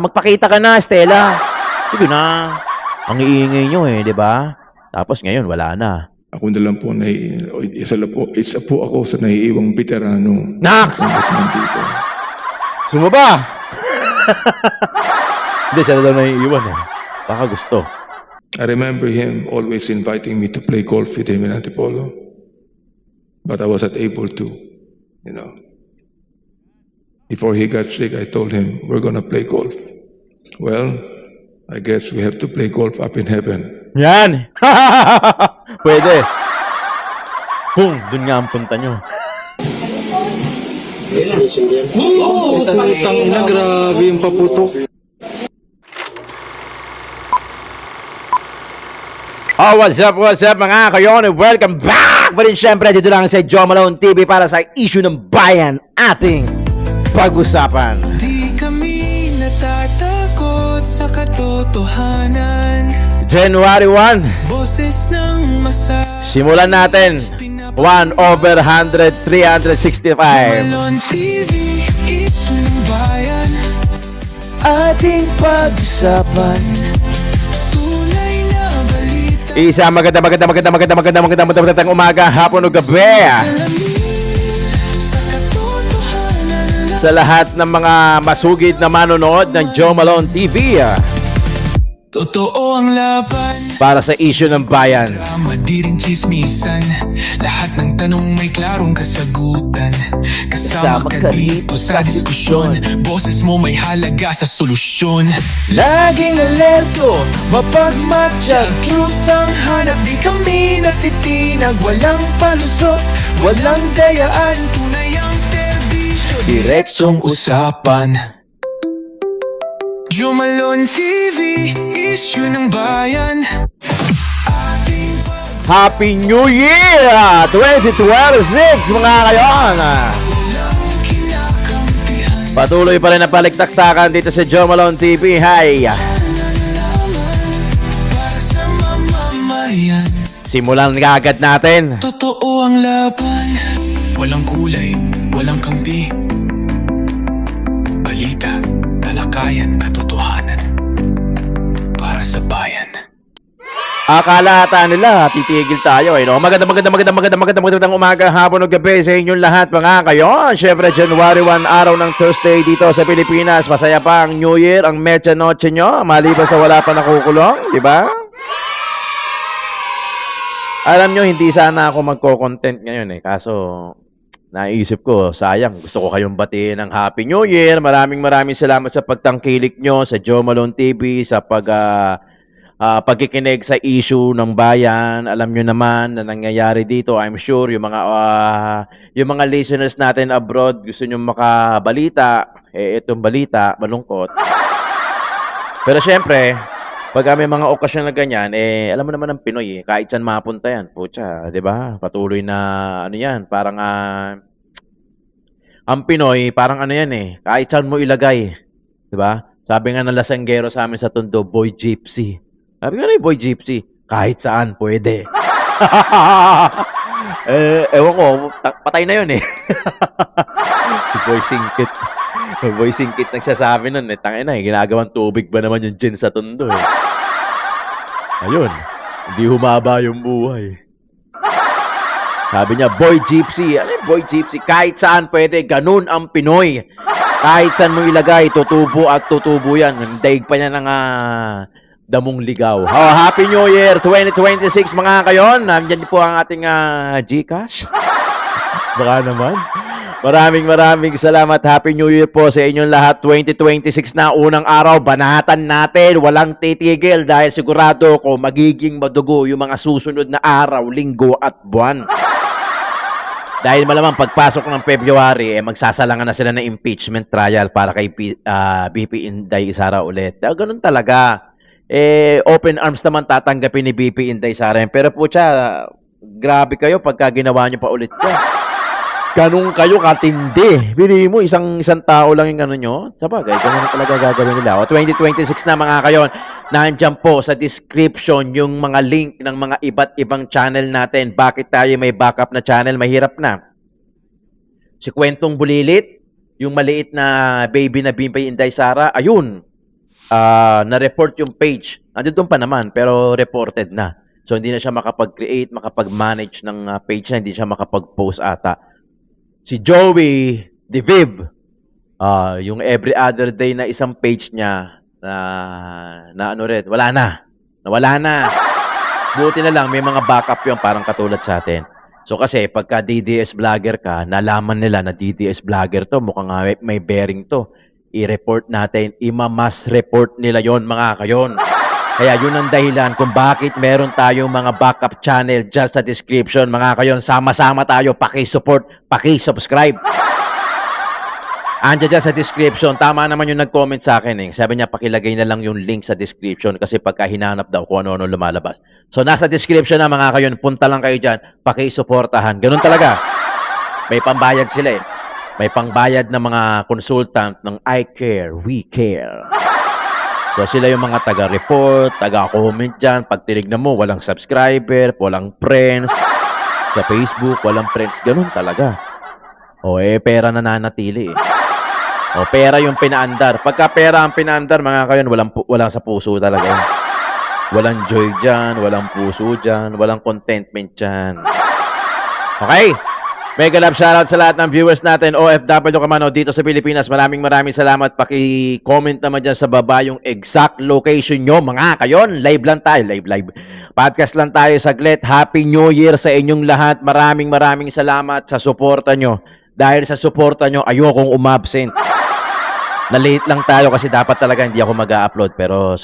Magpakita ka na, Stella. Sige na. Ang iingay nyo eh, di ba? Tapos ngayon, wala na. Ako na lang po, isa po ako sa naiiwang veterano. Nax! Dito. Sumaba! Hindi, siya na lang naiiwan eh. Baka gusto. I remember him always inviting me to play golf with him in Antipolo. But I wasn't able to, you know. Before he got sick, I told him, we're gonna play golf. Well, I guess we have to play golf up in heaven. Yan! Pwede. Kung, dun nga ang punta nyo. Oo! Tangina, grabe yung paputok. Oh, what's up mga kayon? Welcome back! Pa rin syempre dito lang sa Joe Malone TV para sa issue ng bayan ating pag-usapan. Di kami natatakot sa katotohanan. January 1, Boses ng masa simulan natin. 1/100, 365. Malone TV, issue ng bayan. Ating pag-usapan. Tunay na balita. Isa magandang umaga, hapon o gabi Salamin sa katotohanan lang. sa lahat ng mga masugid na manonood ng Joe Malone TV Totoo ang laban. para sa issue ng bayan. Drama di rin chismisan. Lahat ng tanong may klarong kasagutan. Kasama ka dito sa diskusyon. Boses mo may halaga sa solusyon. Laging alerto, mapagmatsyag. Truth ang hanap, di kami natitinag. Walang palusot, walang dayaan. Tunay ang serbisyo, diretsong usapan. Joe Malone TV, issue ng bayan. Ating Happy New Year 2026 mga kayon. kinakampihan. Patuloy pa rin ang paligtaktakan dito sa Joe Malone TV. Hi! Para sa mamamayan. Simulan agad natin. Totoo ang laban. Walang kulay, walang kampi. Balita, talakayan, katotohanan. Para sa bayan. Akala ata nila titigil tayo eh, no? Magandang umaga, hapon o gabi sa inyong lahat mga kayon. Syempre January 1, araw ng Thursday dito sa Pilipinas. Masaya pa ang New Year, ang Mecha Noche nyo, maliban sa wala pa nakukulong, di ba? Alam nyo, hindi sana ako magko-content ngayon eh. Kaso, naisip ko, sayang. Gusto ko kayong batiin ng Happy New Year. Maraming salamat sa pagtangkilik nyo sa Joe Malone TV, sa pagkikinig sa issue ng bayan. Alam nyo naman na nangyayari dito. I'm sure yung mga listeners natin abroad gusto nyo makabalita. Itong balita, malungkot. Pero syempre, pag may mga okasyon na ganyan, alam mo naman ang Pinoy kahit saan mapunta yan. Pucha, 'di ba? Patuloy na ano yan, parang ang Pinoy, parang ano yan kahit saan mo ilagay, 'di ba? Sabi nga ng lasanggero sa amin sa Tondo, boy gypsy. Sabi nga boy gypsy, kahit saan pwede. Ewan ko, patay na yun Si Boy Singkit. Boy Singkit nagsasabi nun tangin na ginagawang tubig ba naman yung gin sa Tondo Ayun, hindi humaba yung buhay. Sabi niya, boy gypsy. Ano yung boy gypsy? Kahit saan pwede, ganun ang Pinoy. Kahit saan mo ilagay, tutubo at tutubo yan. Daig pa niya ng damong ligaw. Oh, Happy New Year 2026 mga kayon. Nandiyan po ang ating GCash. Baka naman. Maraming salamat. Happy New Year po sa inyong lahat. 2026 na, unang araw, banatan natin. Walang titigil dahil sigurado ko magiging madugo yung mga susunod na araw, linggo at buwan. Dahil malamang pagpasok ng February, magsasalangan na sila ng impeachment trial para kay BP Inday Sara ulit. Ganun talaga. Open arms naman tatanggapin ni BP Inday Sara. Pero po siya, grabe kayo pagka ginawa nyo pa ulit yan. Ganun kayo katindi. Bili mo, isang tao lang yung gano'n nyo. Sabagay, ganun talaga gagawin nila. 2026 na mga kayon, nandiyan po sa description yung mga link ng mga iba't ibang channel natin. Bakit tayo may backup na channel? Mahirap na. Si Kwentong Bulilit, yung maliit na baby na Bimpay Inday Sara, ayun. na-report yung page. Nandun pa naman, pero reported na. So, hindi na siya makapag-create, makapag-manage ng page na, hindi siya makapag-post ata. Si Joey DeViv, yung every other day na isang page niya, na ano rin, wala na. Nawala na. Buti na lang, may mga backup yung parang katulad sa atin. So kasi, pagka DDS vlogger ka, nalaman nila na DDS vlogger to, mukhang may bearing to. I-report natin, ima-mass report nila yon mga kayon. Kaya yun ang dahilan kung bakit meron tayong mga backup channel dyan sa description. Mga kayon, sama-sama tayo, paki-support, paki-subscribe. Andiyan dyan sa description. Tama naman yung nag-comment sa akin eh. Sabi niya, pakilagay na lang yung link sa description kasi pagka hinanap daw kung ano-ano lumalabas. So, nasa description na mga kayon. Punta lang kayo dyan. Paki-suportahan. Ganun talaga. May pambayad sila eh. May pangbayad na mga consultant ng I Care, We Care. So, sila yung mga taga-report, taga-comment dyan. Pag tinignan mo, walang subscriber, walang friends. Sa Facebook, walang friends. Ganun talaga. O, pera na nanatili eh. O, pera yung pinaandar. Pagka pera ang pinaandar, mga kayon, walang sa puso talaga. Walang joy dyan, walang puso dyan, walang contentment dyan. Okay? Mega love shoutout sa lahat ng viewers natin, OFW ka man o dito sa Pilipinas. Maraming salamat. Paki-comment naman dyan sa baba yung exact location nyo, mga kayon. Live lang tayo, live. Podcast lang tayo saglit. Happy New Year sa inyong lahat. Maraming salamat sa suporta nyo. Dahil sa suporta nyo, ayokong umabsent. Na-late lang tayo kasi dapat talaga hindi ako mag-upload. Pero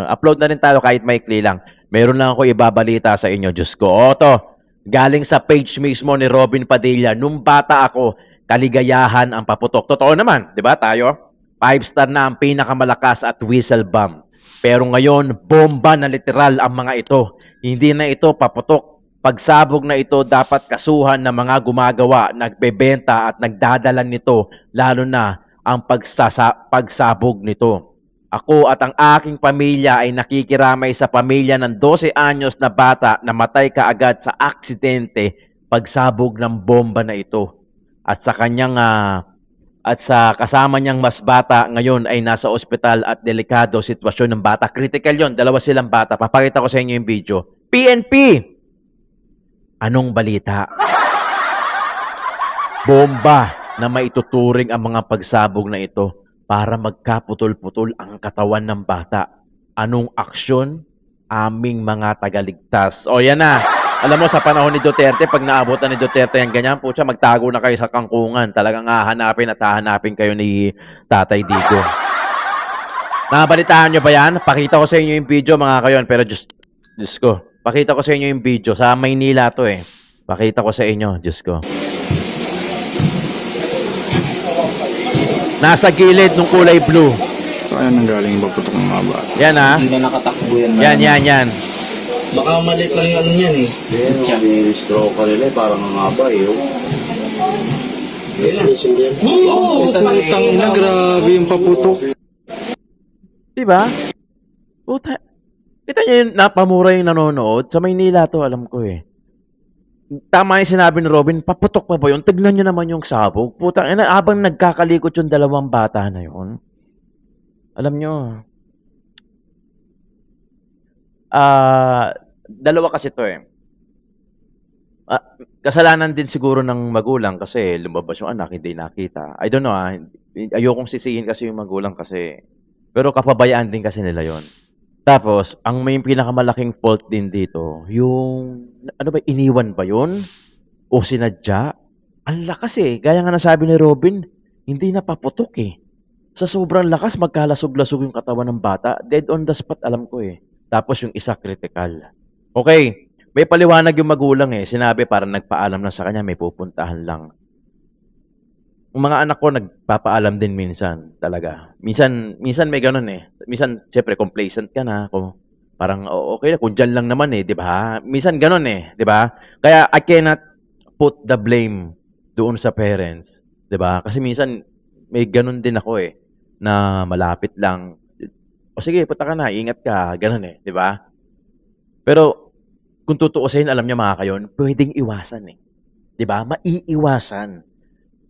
upload na rin tayo kahit maikli lang. Meron lang ako ibabalita sa inyo, Diyos ko. Oto, galing sa page mismo ni Robin Padilla. Nung bata ako, kaligayahan ang paputok. Totoo naman, di ba tayo? 5-star na ang pinakamalakas at whistle bomb. Pero ngayon, bomba na literal ang mga ito. Hindi na ito paputok. Pagsabog na ito, dapat kasuhan ng mga gumagawa, nagbebenta at nagdadala nito, lalo na ang pagsabog nito. Ako at ang aking pamilya ay nakikiramay sa pamilya ng 12 anyos na bata na matay kaagad sa aksidente pagsabog ng bomba na ito. At sa kanyang at sa kasama niyang mas bata ngayon ay nasa ospital at delikado sitwasyon ng bata. Critical yon, dalawa silang bata. Papakita ko sa inyo yung video. PNP! Anong balita? Bomba na maituturing ang mga pagsabog na ito para magkaputol-putol ang katawan ng bata. Anong aksyon? Aming mga tagaligtas. O yan na. Alam mo, sa panahon ni Duterte, pag naabot na ni Duterte yung ganyan, po siya, magtago na kayo sa kangkungan. Talagang hahanapin kayo ni Tatay Digo. Nabalitaan nyo ba yan? Pakita ko sa inyo yung video, mga kayon. Pero Diyos ko, pakita ko sa inyo yung video. Sa Maynila to eh. Pakita ko sa inyo, Diyos ko. Nasa gilid ng kulay blue. So, ayan ang galing yung paputok ng mga bata. Yan ha. Hindi na nakatakbo yan. Yan. Baka malit lang yung ano yan eh. Yung stroke ka nila, parang ngaba eh. Putang ina, grabe yung paputok. Diba? Puta. Kita niyo yung napamura yung nanonood. Sa Maynila to, alam ko eh. Tama yung sinabi ni Robin, paputok pa ba yun? Tignan nyo naman yung sabog. Puta, habang nagkakalikot yung dalawang bata na yun. Alam nyo. Dalawa kasi to eh. Kasalanan din siguro ng magulang kasi lumabas yung anak, hindi nakita. I don't know ayokong sisihin kasi yung magulang kasi. Pero kapabayaan din kasi nila yon. Tapos, ang may pinakamalaking fault din dito, yung, ano ba, iniwan ba yun? O sinadya? Ang lakas eh. Gaya nga nasabi ni Robin, hindi na paputok eh. Sa sobrang lakas, magkalasog-lasog yung katawan ng bata. Dead on the spot, alam ko eh. Tapos yung isa, critical. Okay, may paliwanag yung magulang eh. Sinabi, parang nagpaalam na sa kanya, may pupuntahan lang. Yung mga anak ko nagpapaalam din minsan talaga. Minsan may ganun eh. Minsan, siyempre, complacent ka na. Parang, okay, kung dyan lang naman eh, di ba? Minsan ganun eh, di ba? Kaya, I cannot put the blame doon sa parents, di ba? Kasi minsan, may ganun din ako eh, na malapit lang. O sige, punta ka na, ingat ka, ganun eh, di ba? Pero, kung tutuusin, alam niyo mga kayon, pwedeng iwasan eh. Di ba? Maiiwasan.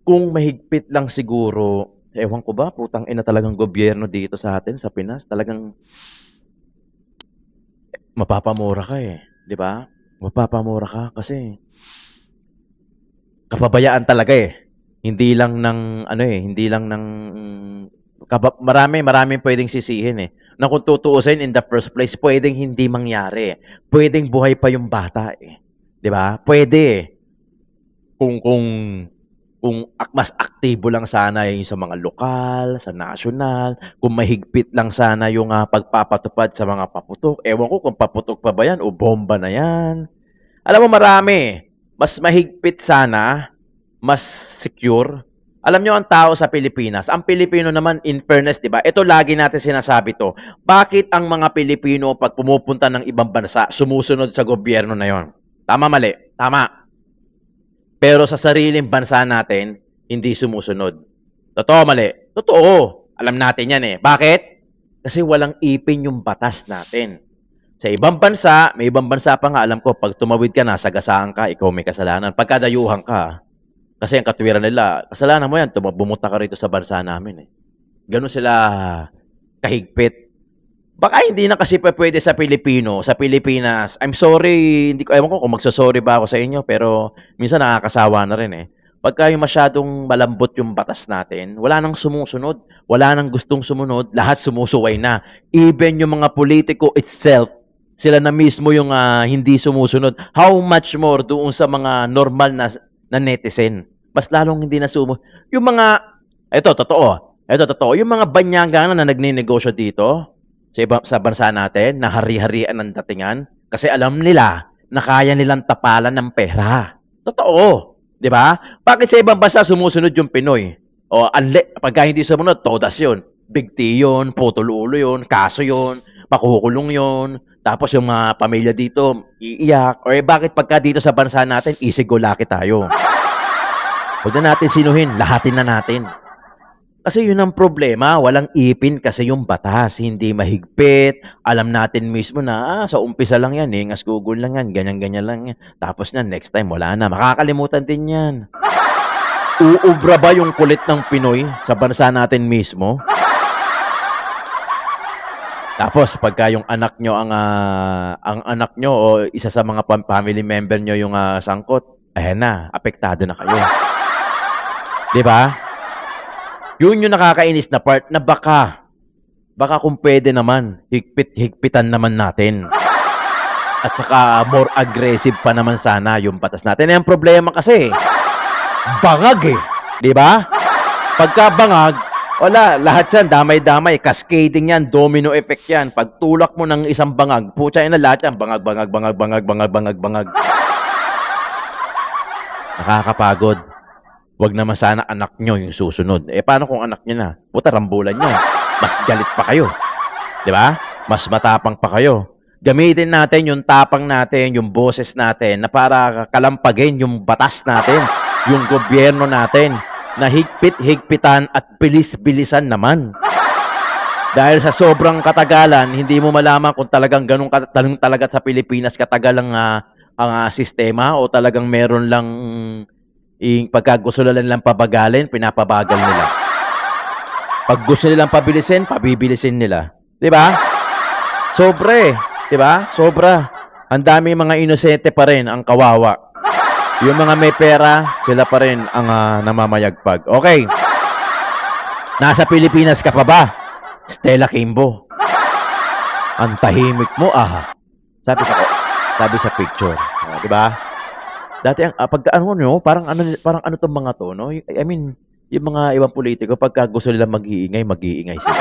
Kung mahigpit lang siguro Ewan ko ba, putang ina talagang gobyerno dito sa atin, sa Pinas. Talagang mapapamura ka eh. Di ba? Mapapamura ka kasi kapabayaan talaga eh. Hindi lang ng, hindi lang ng, maraming pwedeng sisihin eh. Na kung tutuusin in the first place, pwedeng hindi mangyari. Pwedeng buhay pa yung bata eh. Di ba? Pwede eh. Kung mas aktibo lang sana yung sa mga lokal, sa national, kung mahigpit lang sana yung pagpapatupad sa mga paputok. Ewan ko kung paputok pa ba yan o bomba na yan. Alam mo marami. Mas mahigpit sana, mas secure. Alam nyo ang tao sa Pilipinas, ang Pilipino naman in fairness, di ba? Ito lagi natin sinasabi to. Bakit ang mga Pilipino pag pumupunta ng ibang bansa, sumusunod sa gobyerno na yon? Tama, mali? Tama. Pero sa sariling bansa natin, hindi sumusunod. Totoo, mali? Totoo. Alam natin yan eh. Bakit? Kasi walang ipin yung batas natin. Sa ibang bansa, may ibang bansa pa nga, alam ko, pag tumawid ka na, sagasaan ka, ikaw may kasalanan. Pagkadayuhan ka, kasi ang katwiran nila, kasalanan mo yan, bumunta ka rito sa bansa namin eh. Ganun sila kahigpit. Baka hindi na kasi pwede sa Pilipino, sa Pilipinas. I'm sorry, hindi ko ewan ko kung magsasorry ba ako sa inyo, pero minsan nakakasawa na rin eh. Pagka yung masyadong malambot yung batas natin, wala nang sumusunod, wala nang gustong sumunod, lahat sumusuway na. Even yung mga politiko itself, sila na mismo yung hindi sumusunod. How much more doon sa mga normal na netizen? Mas lalong hindi na yung mga, ito totoo, yung mga banyaga na nagninegosyo dito, sa bansa natin, na hari-harian ng datingan, kasi alam nila na kaya nilang tapalan ng pera. Totoo. Di ba? Bakit sa ibang bansa sumusunod yung Pinoy? O, pagka hindi sumunod, todas yun. Big T yun, putol ulo yun, kaso yun, pakukulong yun, tapos yung mga pamilya dito, iiyak. Or bakit pagka dito sa bansa natin, easy-go-lucky tayo? Huwag na natin sinuhin, lahatin na natin. Kasi yun ang problema, walang ipin kasi yung batas, hindi mahigpit. Alam natin mismo na sa umpisa lang yan, ngas Google lang yan, ganyan-ganyan lang yan. Tapos na, next time, wala na. Makakalimutan din yan. Uubra ba yung kulit ng Pinoy sa bansa natin mismo? Tapos, pagka yung anak nyo, ang anak nyo o isa sa mga family member nyo yung sangkot, ayan na, apektado na kayo. Diba? Yun yung nakakainis na part na baka kung pwede naman, higpitan naman natin. At saka more aggressive pa naman sana yung batas natin. Ang problema kasi, bangag eh. Di ba? Pagka bangag, wala, lahat yan, damay-damay, cascading yan, domino effect yan. Pag tulak mo ng isang bangag, putya na lahat yan, bangag. Nakakapagod. Wag naman sana anak nyo yung susunod. Paano kung anak nyo na? Puta, rambulan nyo. Mas galit pa kayo. Di ba? Mas matapang pa kayo. Gamitin natin yung tapang natin, yung boses natin, na para kalampagin yung batas natin, yung gobyerno natin, na higpitan at bilis-bilisan naman. Dahil sa sobrang katagalan, hindi mo malaman kung talagang ganun talaga sa Pilipinas katagal ang sistema o talagang meron lang pagka gusto nila lang pabagalin, pinapabagal nila. Pag gusto nilang pabilisin, pabibilisin nila. 'Di ba? Sobra eh. 'Di ba? Sobra. Ang dami mga inosente pa rin ang kawawa. Yung mga may pera, sila pa rin ang namamayagpag. Okay. Nasa Pilipinas ka pa ba? Stella Kimbo. Ang tahimik mo, Sabi sa picture. 'Di ba? Dati pagka parang ano tong mga to, no? I mean, yung mga ibang politiko pagka gusto nila mag-iingay sila.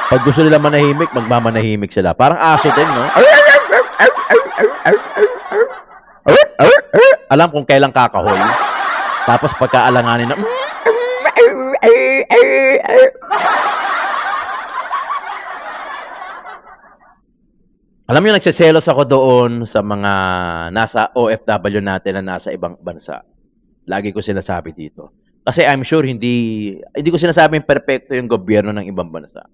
Pag gusto nila manahimik, magmamanahimik sila. Parang aso din, no? Alam kung kailan kakahol. Tapos pagka alanganin na alam niyo, nagseselos ako doon sa mga nasa OFW natin na nasa ibang bansa. Lagi ko sinasabi dito. Kasi I'm sure hindi ko sinasabing perfecto yung gobyerno ng ibang bansa.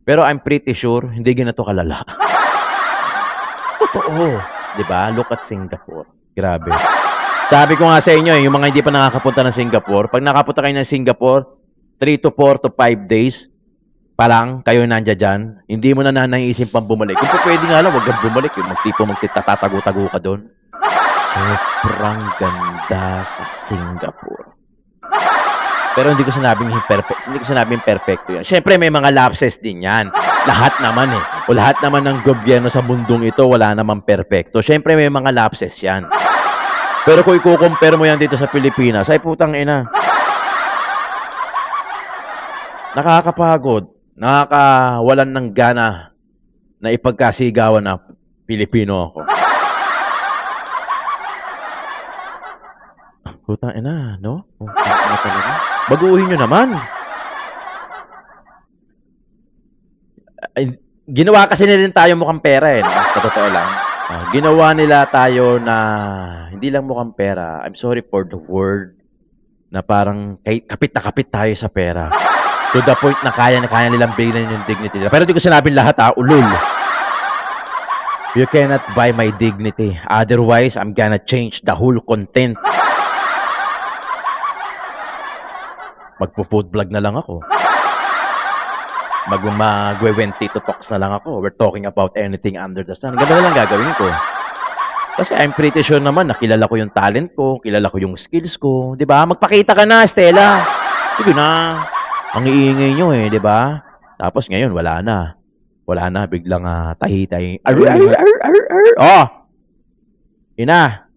Pero I'm pretty sure hindi ganito kalala. Totoo. Diba? Look at Singapore. Grabe. Sabi ko nga sa inyo, yung mga hindi pa nakakapunta ng Singapore, pag nakapunta kayo ng Singapore, 3 to 4 to 5 days pa lang kayo nandiyan dyan, hindi mo na naiisip pang bumalik. Kung pa pwede nga lang, huwag kang bumalik. Yung magtitatago-tago ka doon. Sobrang ganda sa Singapore. Pero hindi ko sinabing perfect. Hindi ko sinabing perfecto yan. Siyempre, may mga lapses din yan. Lahat naman eh. O lahat naman ng gobyerno sa mundong ito, wala naman perfecto. Siyempre, may mga lapses yan. Pero kung i-compare mo yan dito sa Pilipinas, ay putang ina. Nakakapagod. Nakakawalan ng gana na ipagkasigawan na Pilipino ako. Putang ina, no? Baguhin nyo naman. Ay, ginawa kasi nila tayo mukhang pera eh. No? Sa totoo lang. Ginawa nila tayo na hindi lang mukhang pera. I'm sorry for the word. Na parang kapit na kapit tayo sa pera. To the point na kaya nilang bigyan yung dignity nila. Pero di ko sinabing lahat ulul. You cannot buy my dignity. Otherwise, I'm gonna change the whole content. Magpo-food vlog na lang ako. Magwe-20 talks na lang ako. We're talking about anything under the sun. Ganun na lang gagawin ko. Kasi I'm pretty sure naman na kilala ko yung talent ko, kilala ko yung skills ko. Di ba? Magpakita ka na, Stella. Sige na. Ang iingay nyo eh, di ba? Tapos ngayon, wala na. Wala na, biglang tahi-tahi. Oh! Ina!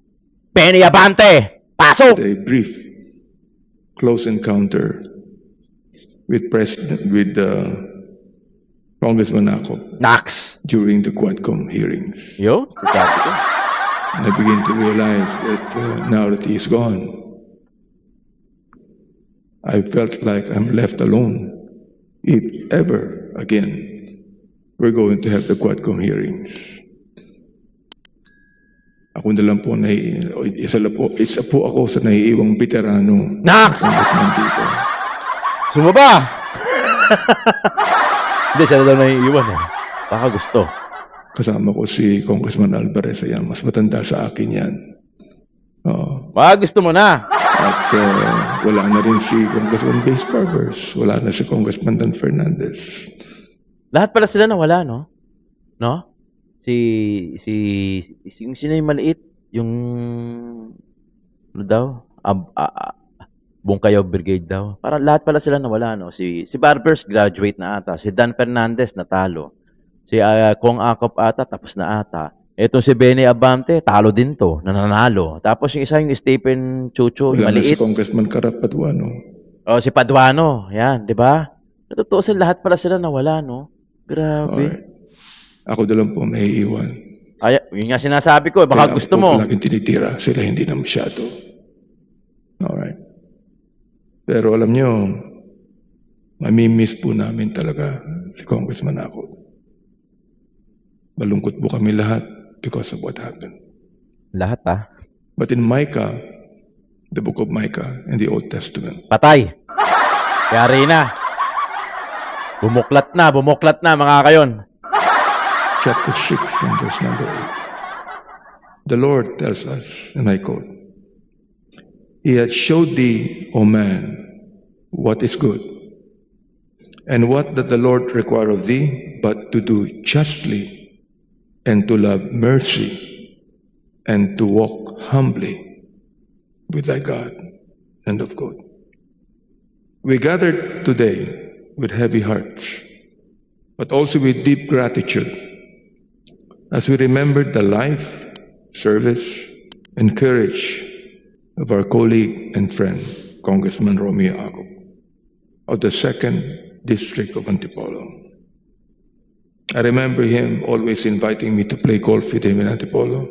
Benny Abante! Pasok! A brief, close encounter with Congressman Ako Nax! during the Quadcom hearings. Yo, sasabi ko. And I begin to realize that now that he is gone, I felt like I'm left alone. If ever again we're going to have the Quadcom hearings. Ako na lang po, isa po ako sa naiiwang veterano. Nax! Congressman dito. Sumaba! Hindi, siya na daw naiiwan eh. Baka gusto. Kasama ko si Congressman Alvarez. Ayan, mas matanda sa akin yan. Oo. Baka gusto mo na. At wala na rin si Congressman Base Barbers. Wala na si Congressman Dan Fernandez. Lahat pala sila nawala, no? No? Yung sino yung maliit? Yung, ano daw? Bungkayaw Brigade daw. Parang lahat pala sila nawala, no? Si Barbers graduate na ata. Si Dan Fernandez natalo. Si Kong Akop ata tapos na ata. Etong si Benny Abante, talo din to, nananalo. Tapos yung isa yung Stephen Chucho, yung Wala na si maliit. Congressman Karat Paduano. O si Paduano, yan, di ba? Natutusin lahat pala sila nawala, no? Grabe. Alright. Ako na lang po may iiwan. Ay, yun nga sinasabi ko, baka Kaya gusto ako po mo. palaging tinitira. Sila hindi na masyado. Alright. Pero alam nyo, mamimiss po namin talaga si Congressman Ako. Malungkot po kami lahat because of what happened. Lahat But in Micah, the book of Micah in the Old Testament, patay. Yari na. Bumuklat na mga kayon. chapter 6 and verse number 8, the Lord tells us, and I quote, He hath showed thee, O man, what is good, and what doth the Lord require of thee, but to do justly, and to love mercy, and to walk humbly with thy God. End of quote. We gathered today with heavy hearts, but also with deep gratitude as we remembered the life, service, and courage of our colleague and friend, Congressman Romeo Ako, of the 2nd District of Antipolo. I remember him always inviting me to play golf with him in Antipolo,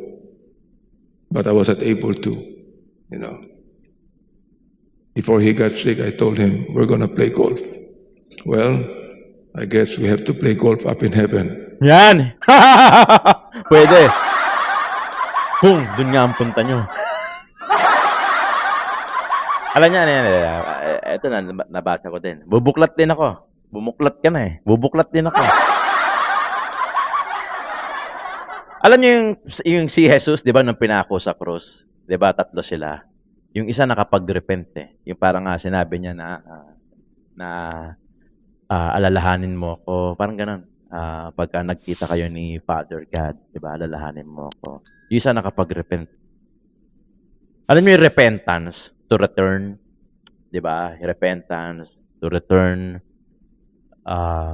but I wasn't able to, you know. Before he got sick, I told him, we're going to play golf. Well, I guess we have to play golf up in heaven. Yan. Pwede. Kung dun nga ang punta nyo. Alam niya, ito na, nabasa ko din. Bubuklat din ako. Bumuklat ka na eh. Bubuklat din ako. Alam niyo yung si Jesus, di ba, nung pinako sa krus, di ba, 3 sila. Yung isa nakapag-repent eh. Yung parang nga sinabi niya na, na alalahanin mo ako. Parang ganun. Pagka nagkita kayo ni Father God, di ba? Alalahanin mo ako. Yung isa nakapag-repent. Alam niyo yung repentance to return, di ba? Repentance to return.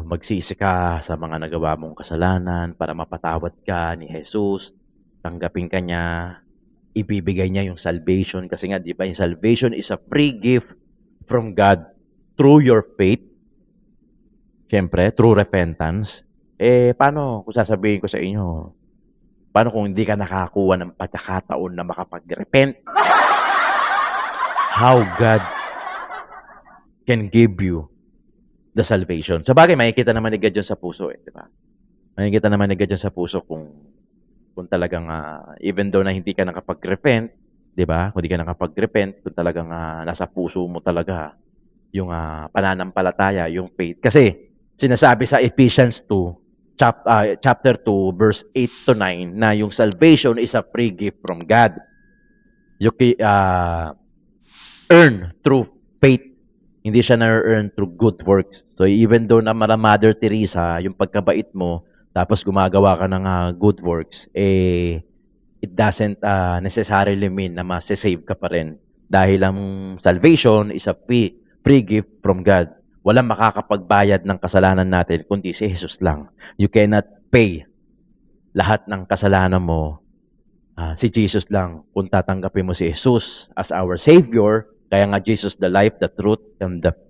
Magsisi ka sa mga nagawa mong kasalanan para mapatawad ka ni Jesus. Tanggapin ka niya. Ibibigay niya yung salvation. Kasi nga, di ba, yung salvation is a free gift from God through your faith. Siyempre, through repentance. Paano kung sasabihin ko sa inyo, paano kung hindi ka nakakuha ng pagkakataon na makapag-repent? How God can give you the salvation. Sa bagay, makikita naman ni God dyan sa puso di ba? Makikita naman ni God dyan sa puso kung talagang, even though na hindi ka nakapag-repent, di ba? Kung hindi ka nakapag-repent, kung talagang nasa puso mo talaga yung pananampalataya, yung faith. Kasi, sinasabi sa Ephesians 2, chapter 2, verse 8 to 9, na yung salvation is a free gift from God. You earn through faith. Hindi siya na-earn through good works. So, even though na Mother Teresa, yung pagkabait mo, tapos gumagawa ka ng good works, it doesn't necessarily mean na masasave ka pa rin. Dahil ang salvation is a free gift from God. Walang makakapagbayad ng kasalanan natin kundi si Jesus lang. You cannot pay lahat ng kasalanan mo. Si Jesus lang. Kung tatanggapin mo si Jesus as our Savior, kaya nga Jesus the life, the truth, and the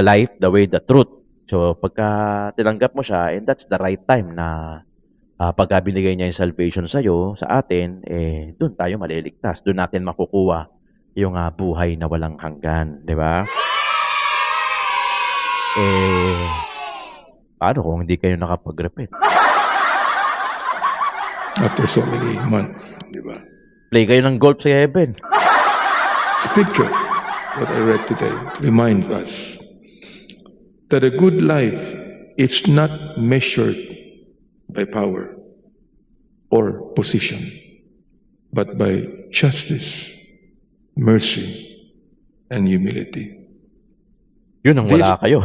life, the way, the truth. So pagka tinanggap mo siya, and that's the right time na pagka binigay niya yung salvation sa'yo, sa atin, doon tayo maliligtas. Doon natin makukuha yung buhay na walang hanggan. Di ba? Paano kung hindi kayo nakapag-repent? After so many months, di ba? Play kayo ng golf sa heaven. Scripture, what I read today, reminds us that a good life is not measured by power or position, but by justice, mercy, and humility. Yun ang wala kayo.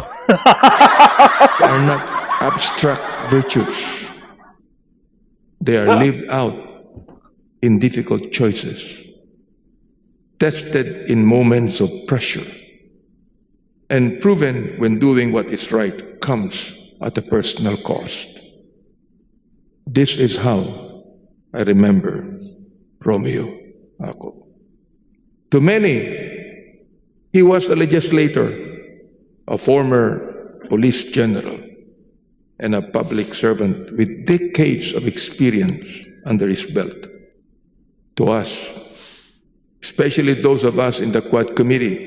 Are not abstract virtues. They are lived out in difficult choices, tested in moments of pressure, and proven when doing what is right comes at a personal cost. This is how I remember Romeo Jacob. To many, he was a legislator, a former police general, and a public servant with decades of experience under his belt. To us, especially those of us in the Quad Committee,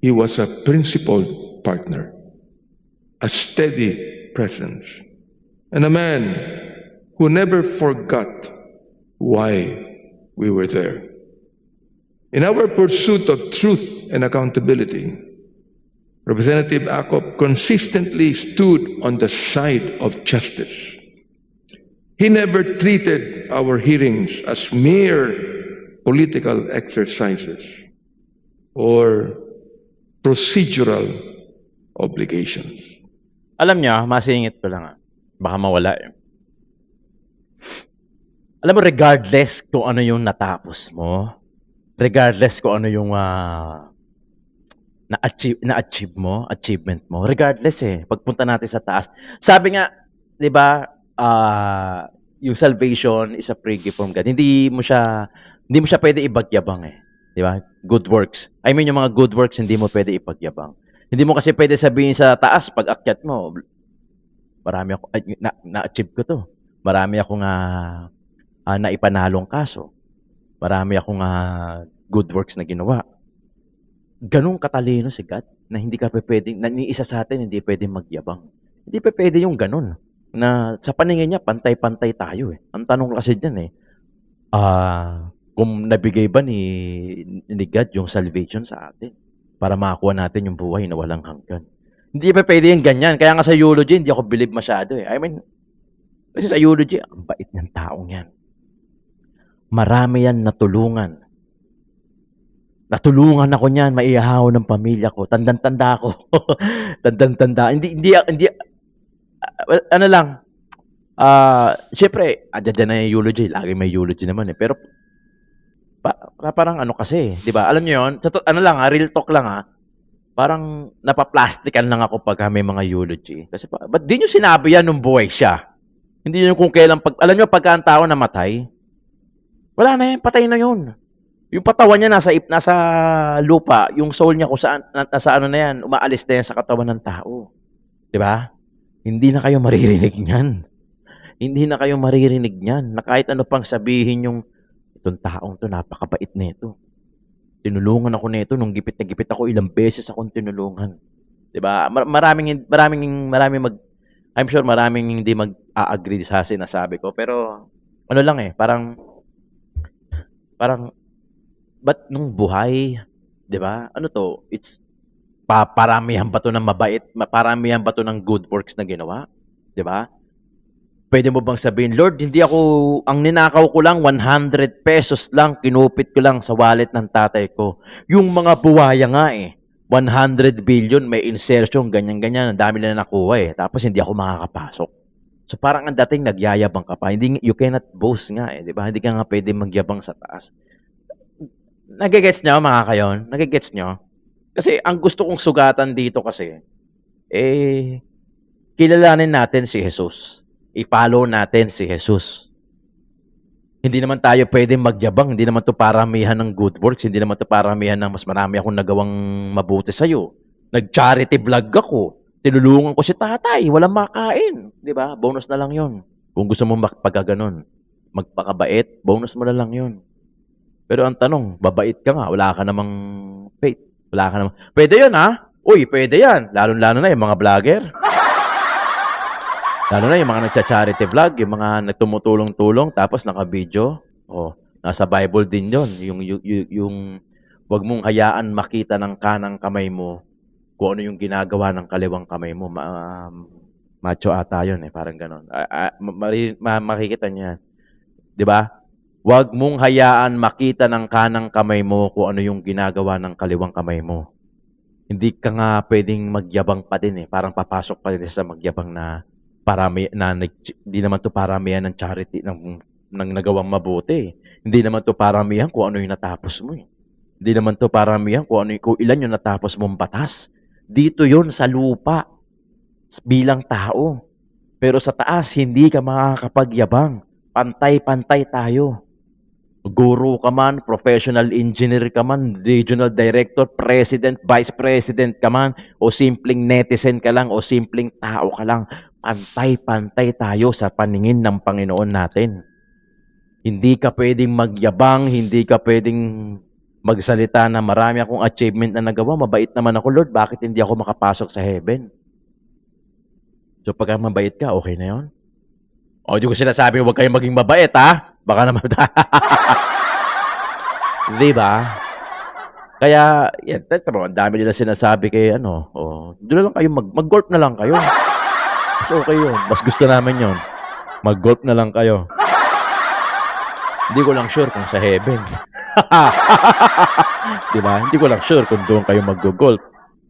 he was a principled partner, a steady presence, and a man who never forgot why we were there. In our pursuit of truth and accountability, Representative Jacob consistently stood on the side of justice. He never treated our hearings as mere political exercises or procedural obligations. Alam niya, masingit ko lang baka mawala Alam mo, regardless kung ano yung natapos mo, regardless kung ano yung achievement mo, regardless pagpunta natin sa taas. Sabi nga, 'di ba, yung salvation is a free gift from God. Hindi mo siya pwede ipagyabang 'di ba? Good works. I mean yung mga good works hindi mo pwede ipagyabang. Hindi mo kasi pwede sabihin sa taas pag akyat mo, marami ako na-achieve ko 'to. Marami akong naipanalong kaso. Marami akong good works na ginawa. Ganong katalino si God na hindi ka pwedeng, na ni isa sa atin hindi pwedeng magyabang. Hindi pa pwede yung ganon na sa paningin niya pantay-pantay tayo Ang tanong kasi diyan kung nabigay ba ni God yung salvation sa atin para makakuha natin yung buhay na walang hanggan. Hindi pa pwede yung ganyan. Kaya nga sa eulogy hindi ako believe masyado I mean, kasi sa eulogy ang bait ng taong yan. Marami yan natulungan. Natulungan ako niyan, maihahaw ng pamilya ko. Tandang-tanda ako. Tandang-tanda. Hindi, ano lang, syempre, dyan na yung eulogy. Lagi may eulogy naman eh. Pero, parang ano kasi, di ba? Alam niyo yun, ano lang real talk lang parang napaplastikan lang ako pag may mga eulogy. Kasi, ba't di nyo sinabi yan nung buhay siya? Hindi nyo kung kailan, alam nyo, pagka ang tao namatay, wala na yan, patay na yun. Yung patawan niya nasa lupa, yung soul niya kung saan, nasa ano na yan, umaalis na yan sa katawan ng tao. Di ba? Hindi na kayo maririnig niyan. Hindi na kayo maririnig niyan. Na kahit ano pang sabihin yung, itong taong to, napakabait nito. Tinulungan ako nito nung gipit na gipit ako, ilang beses akong tinulungan. Di ba? Maraming I'm sure maraming hindi mag-a-agree sa sinasabi ko. Pero, ano lang parang, ba't nung buhay, di ba? Ano to? It's, paramihan ba to ng mabait? Paramihan ba to ng good works na ginawa? Di ba? Pwede mo bang sabihin, Lord, hindi ako, ang ninakaw ko lang, 100 pesos lang, kinupit ko lang sa wallet ng tatay ko. Yung mga buhaya nga 100 billion, may insertion, ganyan-ganyan, ang dami na nakuha Tapos hindi ako makakapasok. So parang ang dating nagyayabang ka pa. Hindi, you cannot boast nga di ba? Hindi ka nga pwede magyabang sa taas. Nagigets nyo mga kayon? Nagigets nyo? Kasi ang gusto kong sugatan dito kasi, kilalanin natin si Jesus. I-follow natin si Jesus. Hindi naman tayo pwedeng magyabang. Hindi naman to paramihan ng good works. Hindi naman to paramihan ng mas marami akong nagawang mabuti sa'yo. Nag-charity vlog ako. Tinulungan ko si tatay. Walang makain. Di ba? Bonus na lang yon. Kung gusto mo magpagaganon, magpakabait, bonus mo na lang yon. Pero ang tanong, babait ka nga, wala ka namang faith. Wala ka namang... Pwede yun Uy, pwede yan. Lalo-lalo na yung mga vlogger. Lalo na yung mga nagcha-charity vlog, yung mga nagtumutulong-tulong, tapos naka-video. Nasa Bible din yun. Yung wag mong hayaan makita ng kanang kamay mo kung ano yung ginagawa ng kaliwang kamay mo. Macho ata yun parang ganon. Makikita niya. Di ba? Wag mong hayaan makita ng kanang kamay mo kung ano yung ginagawa ng kaliwang kamay mo. Hindi ka nga pwedeng magyabang pa din Parang papasok pa din sa magyabang na hindi naman to paramihan ng charity ng nagawang mabuti. Hindi naman to paramihan kung ano yung natapos mo Hindi naman to paramihan kung ilan yung natapos mong batas. Dito yon sa lupa bilang tao. Pero sa taas hindi ka makakapagyabang. Pantay-pantay tayo. Guru ka man, professional engineer ka man, regional director, president, vice president ka man, o simpleng netizen ka lang, o simpleng tao ka lang, pantay-pantay tayo sa paningin ng Panginoon natin. Hindi ka pwedeng magyabang, hindi ka pwedeng magsalita na marami akong achievement na nagawa, mabait naman ako, Lord, bakit hindi ako makapasok sa heaven? So pagka mabait ka, okay na yun? O, di ko sinasabi, huwag kayong maging mabait, Baka naman. Di ba? Kaya, yan, ang dami nila sinasabi kay doon na lang kayo, mag-golf na lang kayo. Mas okay yun. Mas gusto namin yun. Mag-golf na lang kayo. Hindi ko lang sure kung sa heaven. Di ba? Hindi ko lang sure kung doon kayo mag-golf.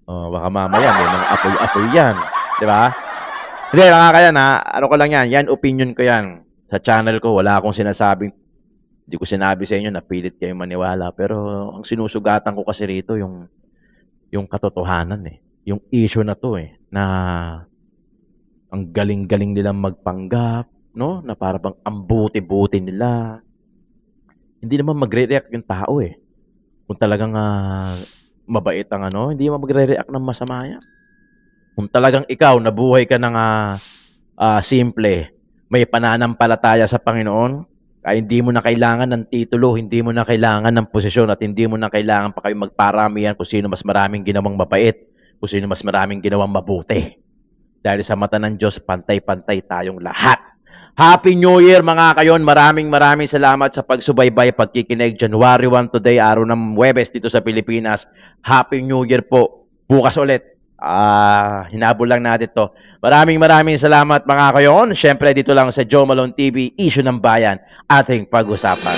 Baka mamaya may mga apoy-apoy yan. Di ba? Hindi, mga kaya ano ko lang yan. Yan, opinion ko yan. Sa channel ko, wala akong sinasabing, hindi ko sinabi sa inyo na pilit kayo maniwala. Pero ang sinusugatan ko kasi rito, yung katotohanan Yung issue na to na ang galing-galing nilang magpanggap, no? Na para bang ang buti-buti nila. Hindi naman magre-react yung tao Kung talagang mabait ang hindi naman magre-react ng masama yan. Kung talagang ikaw, nabuhay ka ng simple, may pananampalataya sa Panginoon, ay hindi mo na kailangan ng titulo, hindi mo na kailangan ng posisyon, at hindi mo na kailangan pa kayo magparamihan kung sino mas maraming ginawang mabait, kung sino mas maraming ginawang mabuti. Dahil sa mata ng Diyos, pantay-pantay tayong lahat. Happy New Year mga kayon. Maraming salamat sa pagsubaybay, pagkikinig. January 1 today, araw ng Huwebes dito sa Pilipinas. Happy New Year po. Bukas ulit. Hinabol lang natin to. Maraming salamat mga kayon. Siyempre dito lang sa Joe Malone TV, Issue ng Bayan, ating pag-usapan.